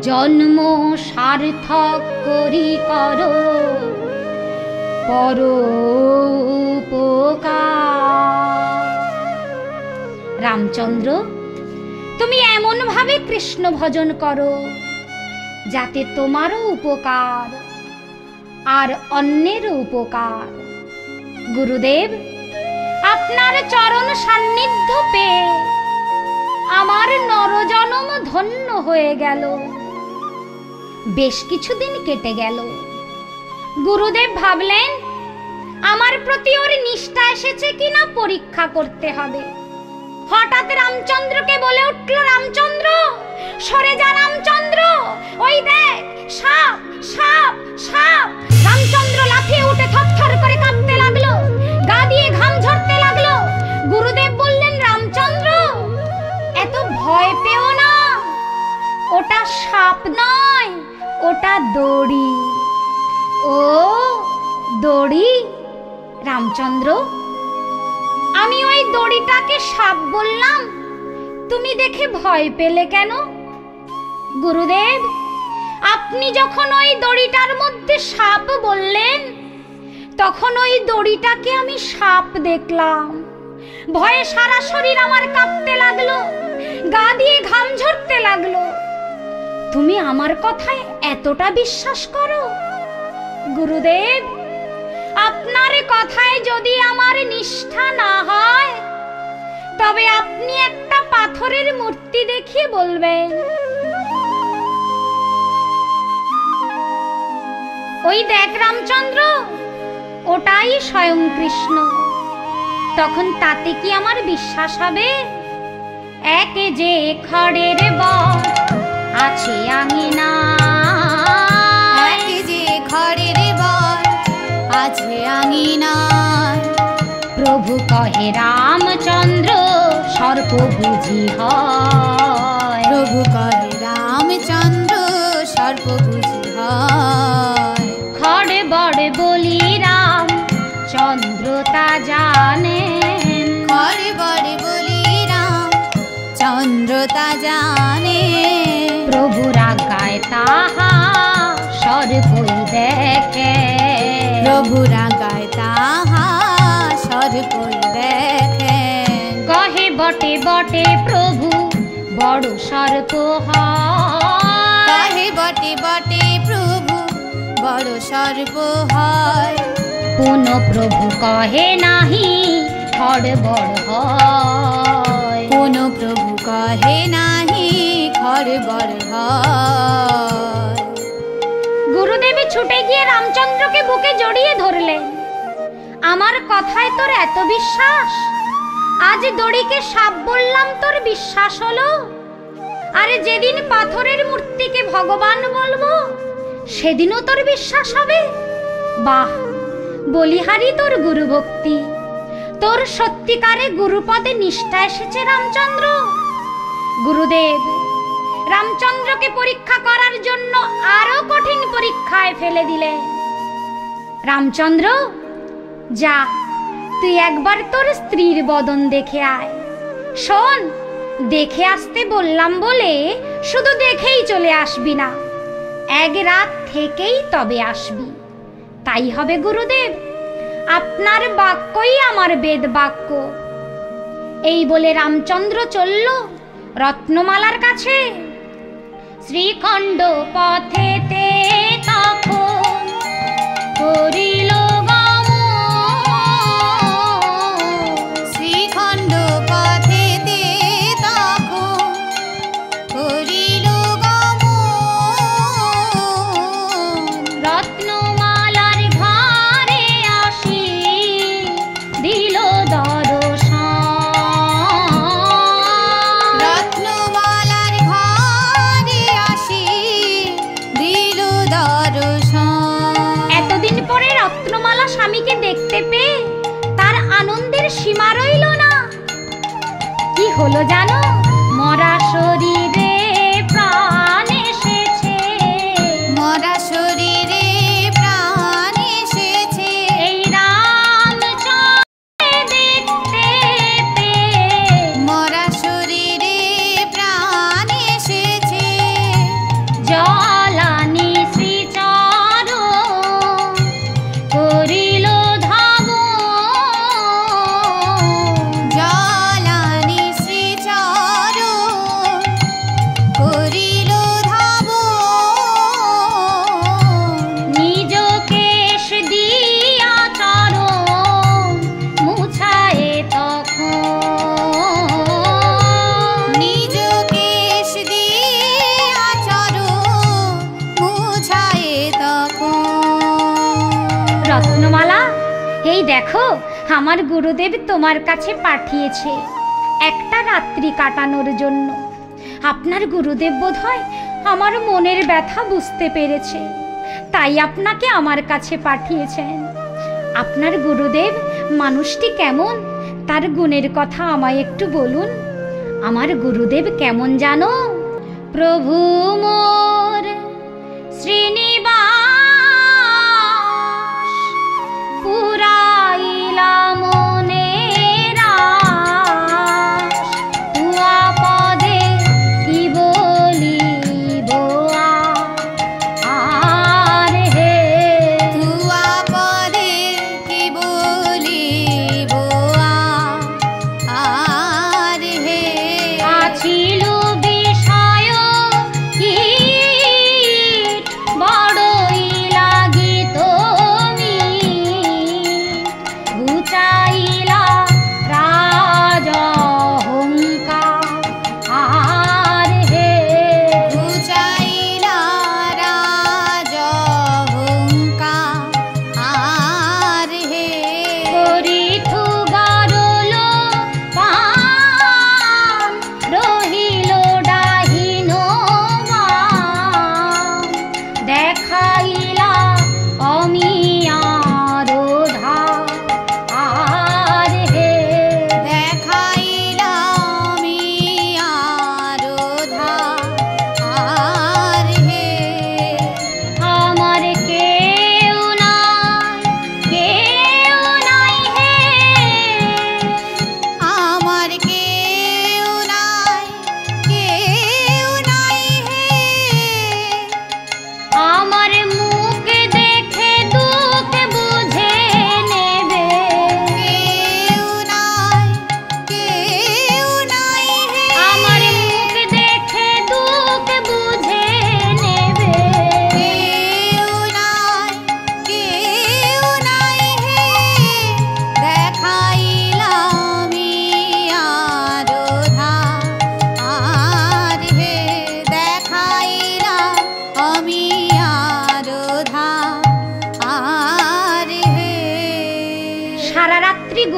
S1: জন্ম সার্থক করি করো পরোপকার। রামচন্দ্র, তুমি এমন ভাবে কৃষ্ণ ভজন করো যাতে তোমারও উপকার আর অন্যেরও উপকার। গুরুদেব, আপনার চরণ সান্নিধ্য পেয়ে আমার নরজনম ধন্য হয়ে গেল। বেশ কিছুদিন কেটে গেল। গুরুদেব ভাবলেন আমার প্রতি ওর নিষ্ঠা এসেছে কিনা পরীক্ষা করতে হবে। হঠাৎ রামচন্দ্রকে বলে উঠল, রামচন্দ্র সরে যা, রামচন্দ্র ওই দেখ সাপ সাপ সাপ। রামচন্দ্র লাফিয়ে উঠে থরথর করে কাঁপতে লাগলো, গা দিয়ে ঘাম ঝরতে লাগলো। গুরুদেব বললেন, রামচন্দ্র এত ভয় পেও না, ওটা সাপ নয়, ওটা দড়ি। ও দড়ি? রামচন্দ্র, আমি ওই দড়িটাকে সাপ বললাম, তুমি দেখে ভয় পেলে কেন? গুরুদেব, আপনি যখন ওই দড়িটার মধ্যে সাপ বললেন, তখন ওই দড়িটাকে আমি সাপ দেখলাম। ভয়ে সারা শরীর আমার কাঁপতে লাগলো, গা দিয়ে ঘাম ঝরতে লাগলো। তুমি আমার কথায় এতটা বিশ্বাস করো? গুরুদেব, আপনার কথায় যদি আমার নিষ্ঠা না হয়, তবে আপনি একটা পাথরের মূর্তি দেখিয়ে বলবেন ওই দেখ রামচন্দ্র, ওটাই স্বয়ং কৃষ্ণ। তখন তাতে কি আমার বিশ্বাস হবে? এক যে খড়ের বট আছে আঙিনা,
S2: এক যে খড়ের বট আছে আঙিনা,
S1: প্রভু কহে রামচন্দ্র সর্প বুঝি হয়।
S2: প্রভু কহে রামচন্দ্র সর্প বুঝি হয়।
S1: খড় বড় বলি রাম চন্দ্র তা জানেন,
S2: খড় বড় বলি রাম চন্দ্র তা জানে,
S1: প্রভুর আজ্ঞায় তাহা সর্বই দেখে,
S2: প্রভুর আজ্ঞায় তাহা সর্বই দেখে।
S1: কহে বটে বটে প্রভু বড় সর্প হয়,
S2: কহে বটে বটে প্রভু বড় সর্প হয়।
S1: কোন প্রভু কহে নাহি খড় বড় হয়,
S2: কোন প্রভু কহে নাহি খড় বড় হয়।
S1: গুরুদেবী ছুটে গিয়ে রামচন্দ্রকে বুকে জড়িয়ে ধরলেন। আমার কথায় তোর এত বিশ্বাস? আজ দড়িকে সাপ বললাম তোর বিশ্বাস হলো? আরে যেদিন পাথরের মূর্তিকে ভগবান বলবো সেদিনও তোর বিশ্বাস হবে? বাহ, বলিহারি তোর গুরু ভক্তি, তোর সত্যিকারে গুরুপদে নিষ্ঠা এসেছে রামচন্দ্র। গুরুদেব রামচন্দ্রকে পরীক্ষা করার জন্য আরো কঠিন পরীক্ষায় ফেলে দিলে। রামচন্দ্র যা, তুই একবার তোর স্ত্রীর বদন দেখে আয়। শোন, দেখে আসতে বললাম বলে শুধু দেখেই চলে আসবি না, এক রাত থেকেই তবে আসবি। তাই হবে গুরুদেব, আপনার বাক্যই আমার বেদ বাক্য। এই বলে রামচন্দ্র চলল রত্নমালার কাছে। শ্রীখণ্ড পথেতে তখন করিল
S2: শ্রীখণ্ড পথেতে তখন করিল
S1: রত্নমালার ঘরে আসি দিল দর্শন,
S2: রত্নমালার ঘরে আসি দিল দর্শন।
S1: এতদিন পরে রত্নমালা স্বামীকে দেখতে পেয়ে তার আনন্দের সীমা রইল না। কি হলো জানো? মরা শরীরে প্রাণ এসেছে,
S2: মরা শরীরে প্রাণ এসেছে,
S1: এই রামচন্দ্রকে দেখতে পেয়ে
S2: মরা শরীরে প্রাণ এসেছে।
S1: জলানি শ্রীচরণ করিল ধাবন,
S2: জলানি শ্রীচরণ করিল ধাবন,
S1: নিজ কেশ দিয়া চরণ মুছায়ে তখন,
S2: নিজ কেশ দিয়া চরণ মুছায়ে তখন।
S1: রত্নমালা, এই দেখো আমার গুরুদেব তোমার কাছে পাঠিয়েছে একটা রাত্রি কাটানোর জন্য। আপনার গুরুদেব বোধহয় আমার মনের ব্যথা বুঝতে পেরেছে, তাই আপনাকে আমার কাছে পাঠিয়েছেন। আপনার গুরুদেব মানুষটি কেমন, তার গুণের কথা আমায় একটু বলুন। আমার গুরুদেব কেমন জানো? প্রভু মোর শ্রীনিবাস পুরাইলা মনের আশ, তুয়া পদে কি বলিব আর হে,
S2: তুয়া পদে কি বলিব আর হে।
S1: আছিল বিষয় কি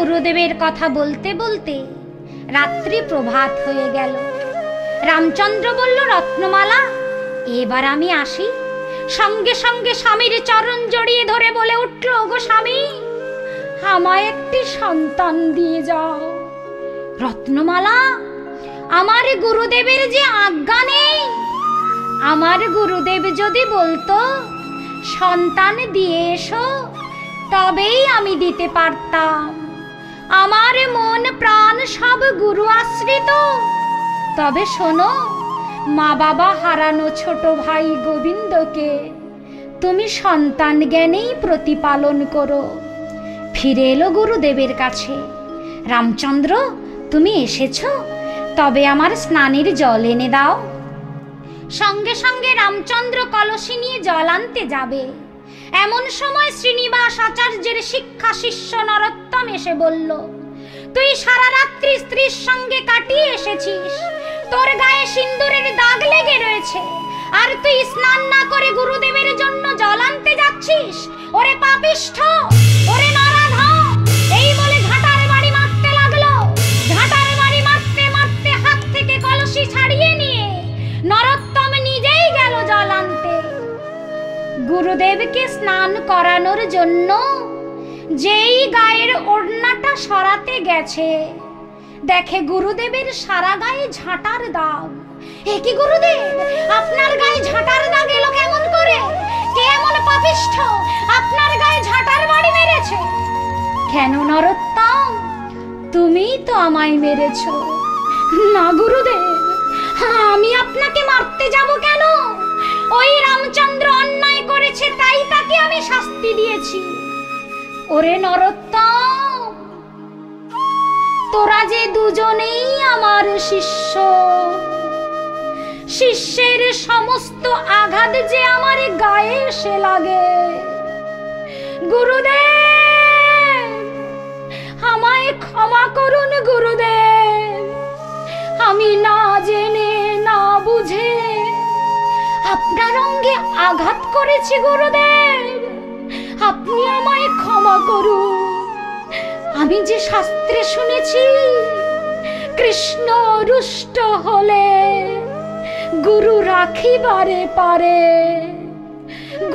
S1: গুরুদেবের কথা বলতে বলতে রাত্রি প্রভাত হয়ে গেল। রামচন্দ্র বলল, রত্নমালা, এবার আমি আসি। সঙ্গে সঙ্গে স্বামীর চরণ জড়িয়ে ধরে বলে উঠল, ওগো স্বামী, আমায় একটি সন্তান দিয়ে যাও। রত্নমালা, আমার গুরুদেবের যে আজ্ঞা নেই। আমার গুরুদেব যদি বলতো সন্তান দিয়ে এসো, তবেই আমি দিতে পারতাম। আমার মন প্রাণ সব গুরু আশ্রিত। তবে শোনো, মা বাবা হারানো ছোট ভাই গোবিন্দকে তুমি সন্তান জ্ঞানেই প্রতিপালন করো। ফিরে এলো গুরুদেবের কাছে। রামচন্দ্র, তুমি এসেছো, তবে আমার স্নানের জল এনে দাও। সঙ্গে সঙ্গে রামচন্দ্র কলসি নিয়ে জল আনতে যাবে। এমন সময় শ্রীনিবাস আচার্যের শিক্ষা শিষ্য নরোত্তম এসে বলল, তুই সারা রাত্রি স্ত্রীর সঙ্গে কাটিয়ে এসেছিস, তোর গায়ে সিন্দুরের দাগ লেগে রয়েছে, আর তুই স্নান না করে গুরুদেবের জন্য জল আনতে যাচ্ছিস? ওরে পাপিষ্ঠ, ওরে নরাধম! এই বলে ঝাঁটার বাড়ি মারতে লাগলো। ঝাঁটার বাড়ি মারতে মারতে হাত থেকে কলসি ছাড়িয়ে নিয়ে নরোত্তম নিজেই গেল জল আনতে। গুরুদেবকে স্নান করানোর জন্য যেই গায়ের ওড়নাটা সরাতে গেছে, দেখে গুরুদেবের সারা গায়ে ঝাঁটার দাগ। এ কি গুরুদেব, আপনার গায়ে ঝাঁটার দাগ এলো কেমন করে? কে এমন পাপিষ্ঠ আপনার গায়ে ঝাঁটার বাড়ি মেরেছে? কেন নরোত্তম, তুমিই তো আমায় মেরেছ। না গুরুদেব, আমি আপনাকে মারতে যাব কেন? ওই রামচন্দ্র অন্যায় করেছে, তাই তাকে আমি শাস্তি দিয়েছি। ওরে নরোত্তম, তোরা যে দুজনেই আমার শিষ্য, শিষ্যের সমস্ত আঘাত যে আমার গায়ে এসে লাগে। গুরুদেব, আমায় ক্ষমা করুন গুরুদেব। আমি না জেনে না বুঝে আপনার অঙ্গে আঘাত করেছি গুরুদেব, আপনি আমায় ক্ষমা করুন। আমি যে শাস্ত্রে শুনেছি, কৃষ্ণ রুষ্ট হলে গুরু রাখিবারে পারে,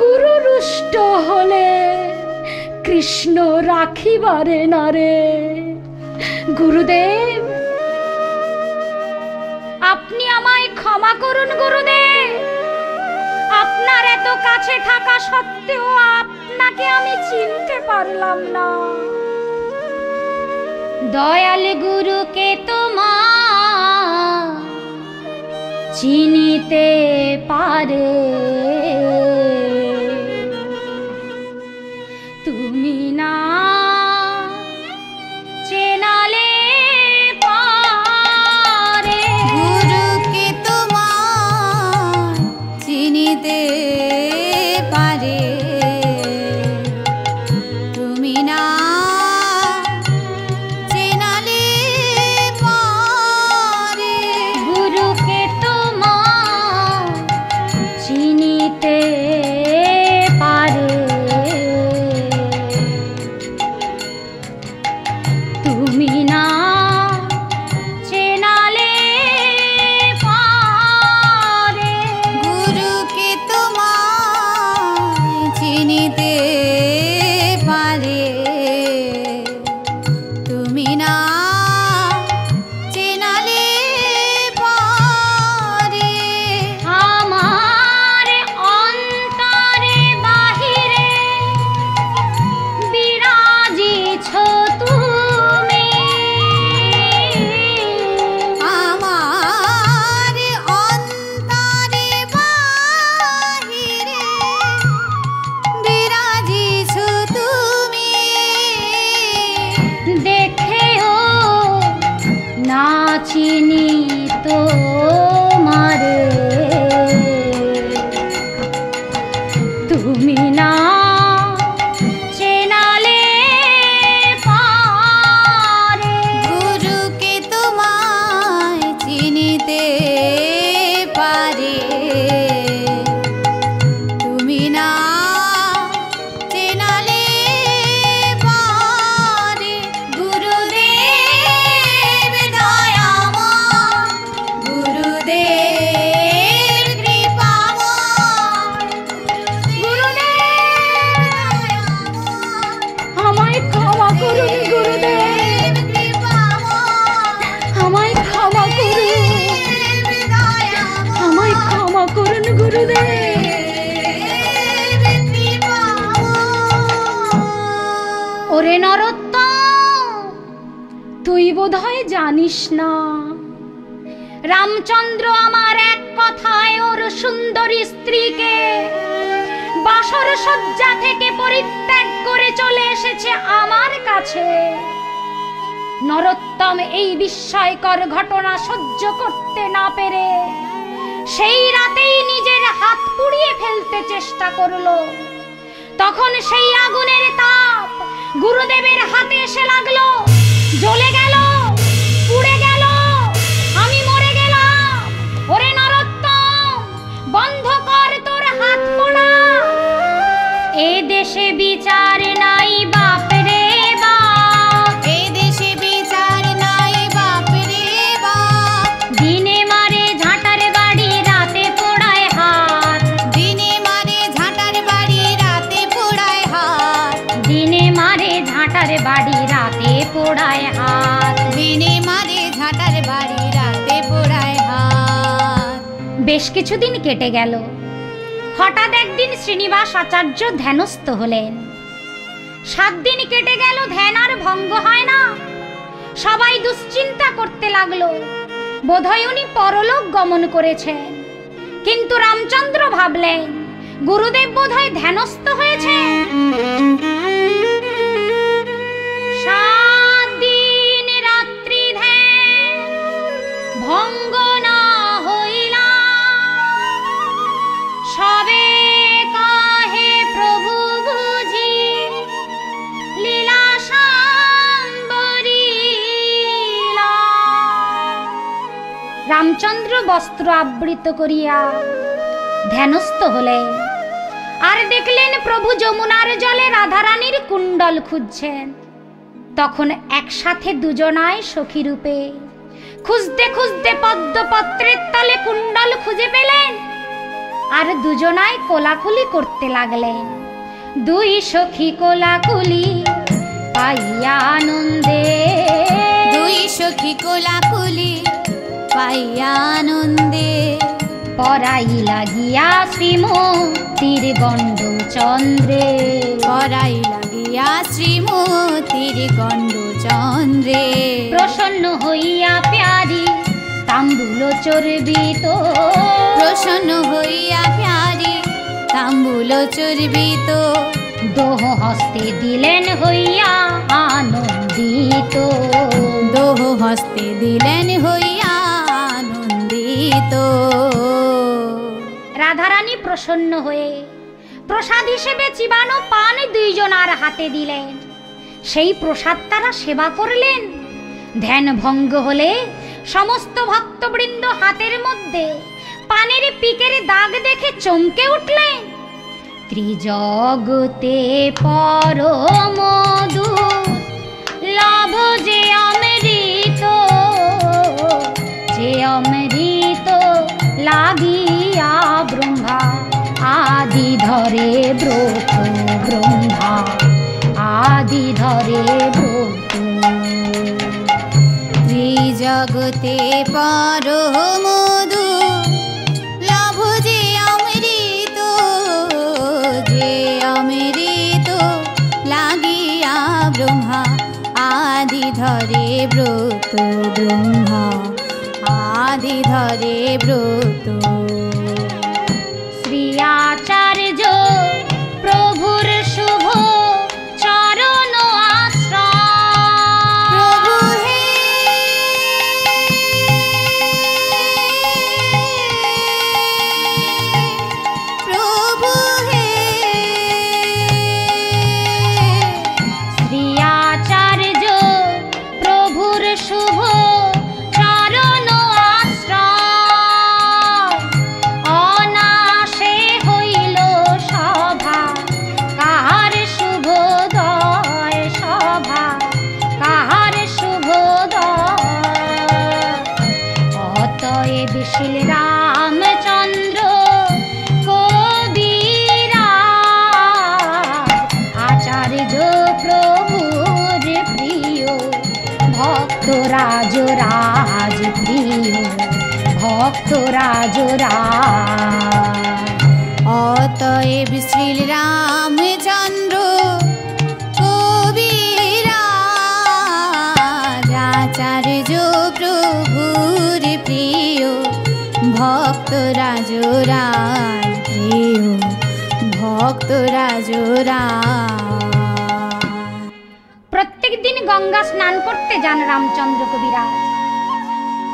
S1: গুরু রুষ্ট হলে কৃষ্ণ রাখিবারে না রে। গুরুদেব, আপনি আমায় ক্ষমা করুন গুরুদেব। আপনার এত কাছে থাকা সত্ত্বেও আপনাকে আমি চিনতে পারলাম না। দয়াল গুরুকে তোমার চিনিতে পারে, তুমি না চেনালে পারে।
S2: গুরুকে তোমার চিনিতে পারে, তুমি না চেনালে পারে।
S1: গুরুকে তোমার চিনি ওরে নরোত্তম, তুই বোধহয় জানিস না, রামচন্দ্র আমার এক কথায় ওর সুন্দরী স্ত্রীকে বাসর সজ্জা থেকে পরিত্যাগ করে চলে এসেছে আমার কাছে। নরোত্তম এই বিস্ময়কর ঘটনা সহ্য করতে না পেরে সেই রাতেই নিজের হাত পুড়িয়ে ফেলতে চেষ্টা করলো। তখন সেই আগুনের তাপ গুরুদেবের হাতে এসে লাগলো, জ্বলে গেল, পুড়ে গেল, আমি মরে গেলাম। ওরে নরোত্তম, বন্ধ কর তোর হাত পোড়া। এ দেশে বিচার নাই বাপ রে বাপ,
S2: এ দেশে বিচার নাই বাপ রে বাপ।
S1: দিনে মারে ঝাঁটার বাড়ি, রাতে পোড়ায় হাত।
S2: দিনে মারে ঝাঁটার বাড়ি, রাতে পোড়ায় হাত।
S1: দিনে মারে ঝাঁটার বাড়ি, রাতে পোড়ায় হাত।
S2: দিনে মারে ঝাঁটার বাড়ি, রাতে পোড়ায় হাত।
S1: বেশ কিছুদিন কেটে গেল। হঠাৎ একদিন শ্রীনিবাস আচার্য ধ্যানস্থ হলেন। 7 দিন কেটে গেল, ধ্যান আর ভঙ্গ হয় না। সবাই দুশ্চিন্তা করতে লাগলো, বোধহয় উনি পরলোক গমন করেছেন। কিন্তু রামচন্দ্র ভাবলেন, গুরুদেব বোধহয় ধ্যানস্থ হয়েছে। 7 দিন রাত্রি ধ্যান ভঙ্গ না হইলা, সবে কাহে প্রভু বুঝি লীলা সাম্বরীলা। রামচন্দ্র বস্ত্র আবৃত করিয়া ধ্যানস্থ হলেন, আর দেখলেন প্রভু যমুনার জলে রাধারানীর কুণ্ডল খুঁজছেন। তখন একসাথে দুজনায় সখী রূপে খুঁজতে খুঁজতে পদ্মপত্রের তলে কুণ্ডল খুঁজে পেলেন, আর দুজনায় কোলাকুলি করতে লাগলেন। 2 সখী কোলাকুলি পাইয়া আনন্দে,
S2: 2 সখী কোলাকুলি পাইয়া আনন্দে।
S1: পরাই লাগিয়া শ্রীমতীর গণ্ড চন্দ্রে,
S2: পরাই লাগিয়া শ্রীমতীর গণ্ড চন্দ্রে।
S1: প্রসন্ন হইয়া প্যারি তাম্বুল চর্বিত,
S2: প্রসন্ন হইয়া প্যারি তাম্বুল চর্বিত।
S1: দোহ হস্তে দিলেন হইয়া আনন্দিত,
S2: দোহ হস্তে দিলেন হইয়া আনন্দিত।
S1: রাধারানী প্রসন্ন হয়ে প্রসাদ হিসেবে চিবানো পান 2 জনার হাতে দিলেন। সেই প্রসাদ তারা সেবা করলেন। ধ্যান ভঙ্গ হলে সমস্ত ভক্তবৃন্দ হাতের মধ্যে পানের পিকের দাগ দেখে চমকে উঠলেন। ত্রিজগতে পরমধু লাভ যে অমৃত, যে অমৃত লাগিয়া ব্রহ্মা আদি ধরে ব্রত, ব্রহ্মা আদি ধরে ব্রত।
S2: ত্রিজগতে পরমধু লাভ যে অমৃত, যে অমৃত লাগিয়া ব্রহ্মা আদি ধরে ব্রত, ব্রহ্মা আদি ধরে ব্রত।
S1: শ্রী আচার্য প্রভুর শুভ চরণ আশ্রয়,
S2: প্রভু হে প্রভু হে।
S1: শ্রী আচার্য প্রভুর শুভ চরণ আশ্রয়, অনাশে হইল সভা কাহার শুভোদয়, সভা কাহার শুভোদয়। অতএব শিল রামচন্দ্র কবিরা আচার্য প্রভুর প্রিয় ভক্ত রাজ, রাজ প্রিয় ভক্ত রাজ, রাজ।
S2: ভক্তরা জোড়া।
S1: প্রত্যেক দিন গঙ্গা স্নান করতে যান রামচন্দ্র কবিরাজ।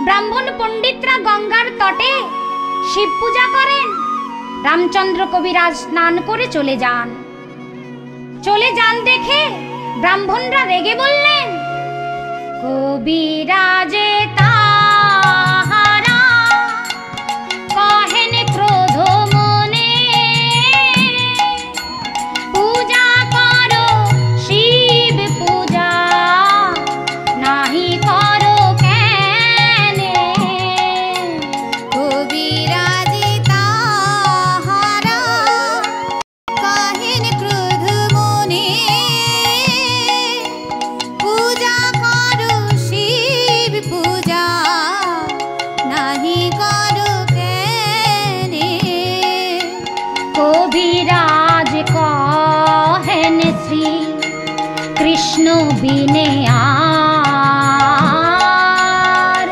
S1: ব্রাহ্মণ পণ্ডিতরা গঙ্গার তটে শিব পূজা করেন। রামচন্দ্র কবিরাজ স্নান করে চলে যান দেখে ব্রাহ্মণরা রেগে বললেন, কবিরাজে তাহারা কহেন ক্রোধ মনে, পূজা করো শিব পূজা নাহি করো কেনে।
S2: কবিরাজে তাহারা কহেন ক্রোধ মনে, পূজা করো শিব পূজা নাহি করো কেনে।
S1: কবিরাজ কহেন শ্রী কৃষ্ণ বিনে আর,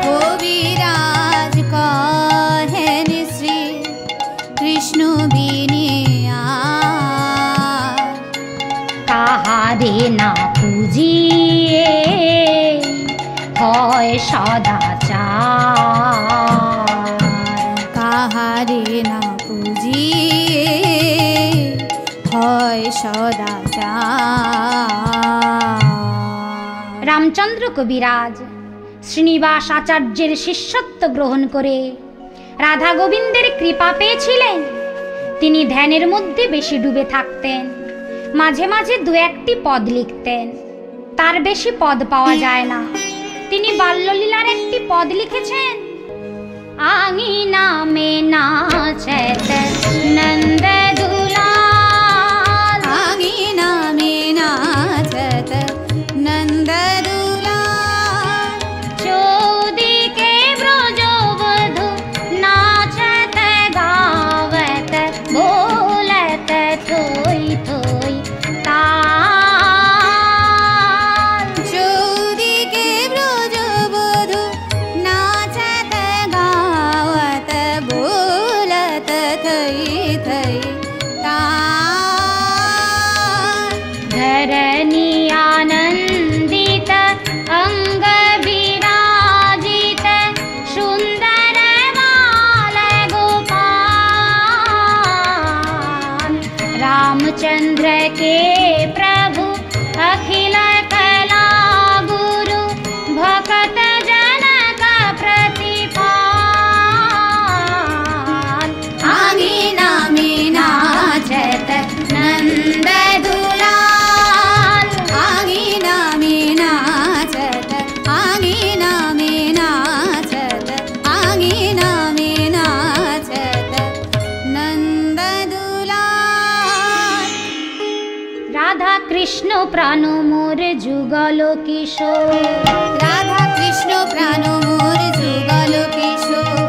S2: কবিরাজ কহেন শ্রী কৃষ্ণ বিনে আর।
S1: কাহারে না পুজিয়ে হয় সদাচার।
S2: কাহারে না পুজিয়ে হয় সদাচার।
S1: রামচন্দ্র কবিরাজ শ্রীনিবাস আচার্যের শিষ্যত্ব গ্রহণ করে রাধা গোবিন্দের কৃপা পেয়েছিলেন। তিনি ধ্যানের মধ্যে বেশি ডুবে থাকতেন, মাঝে মাঝে দু একটি পদ লিখতেন, তার বেশি পদ পাওয়া যায় না। তিনি বাল্যলীলার একটি পদ লিখেছেন, আঙিনা মে নাচত নন্দ দুলাল,
S2: আঙিনা মে নাচত নন্দ দুলাল।
S1: চৌদিকে ব্রজবধূ নাচত গাवत बोलत थोई थोई ताल।
S2: চৌদিকে ব্রজবধূ নাচত গাওয়াত बोलत थई थई ताल।
S1: धरणी आनंदित अंग विराजित सुंदर बाल गोपाल। रामचंद्र के प्रभु अखिल कला गुरु भक्त जनक प्रतिपाल।
S2: आंगीना में नाचत नंद दुलाल। आंगीना में नाचत, आंगीना में नाचत, आंगीना में नाचत नंद दुलाल।
S1: राधा कृष्ण प्राण मोर जुगल किशोर,
S2: राधा कृष्ण प्राण मोर जुगल किशोर।